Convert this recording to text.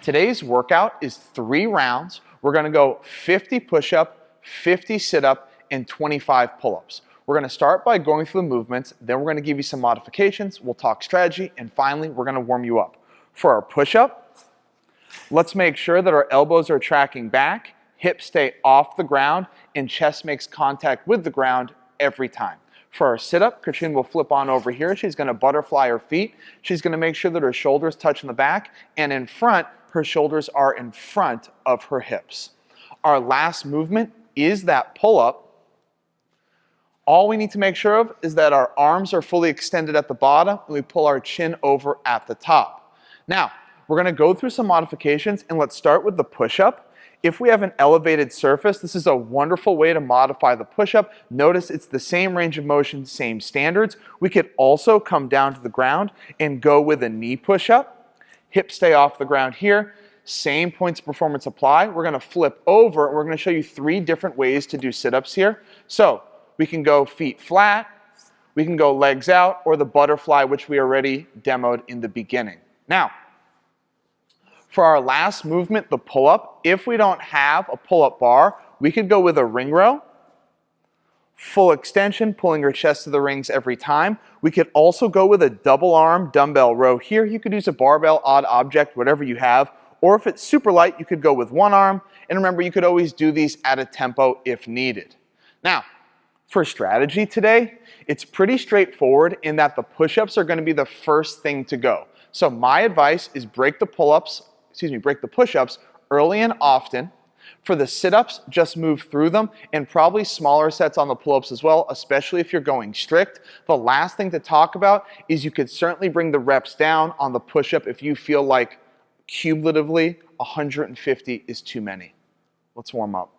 Today's workout is 3 rounds. We're gonna go 50 push-up, 50 sit-up, and 25 pull-ups. We're gonna start by going through the movements, then we're gonna give you some modifications, we'll talk strategy, and finally, we're gonna warm you up. For our push-up, let's make sure that our elbows are tracking back, hips stay off the ground, and chest makes contact with the ground every time. For our sit-up, Katrina will flip on over here. She's gonna butterfly her feet. She's gonna make sure that her shoulders touch in the back, and in front, her shoulders are in front of her hips. Our last movement is that pull-up. All we need to make sure of is that our arms are fully extended at the bottom and we pull our chin over at the top. Now, we're gonna go through some modifications and let's start with the push-up. If we have an elevated surface, this is a wonderful way to modify the push-up. Notice it's the same range of motion, same standards. We could also come down to the ground and go with a knee push-up. Hips stay off the ground here. Same points of performance apply. We're gonna flip over and we're gonna show you 3 different ways to do sit-ups here. So we can go feet flat, we can go legs out, or the butterfly, which we already demoed in the beginning. Now, for our last movement, the pull-up, if we don't have a pull-up bar, we could go with a ring row, full extension, pulling your chest to the rings every time. We could also go with a double arm dumbbell row here. You could use a barbell, odd object, whatever you have. Or if it's super light, you could go with one arm. And remember, you could always do these at a tempo if needed. Now, for strategy today, it's pretty straightforward in that the push-ups are gonna be the first thing to go. So my advice is break the push-ups early and often. For the sit-ups, just move through them and probably smaller sets on the pull-ups as well, especially if you're going strict. The last thing to talk about is you could certainly bring the reps down on the push-up if you feel like cumulatively 150 is too many. Let's warm up.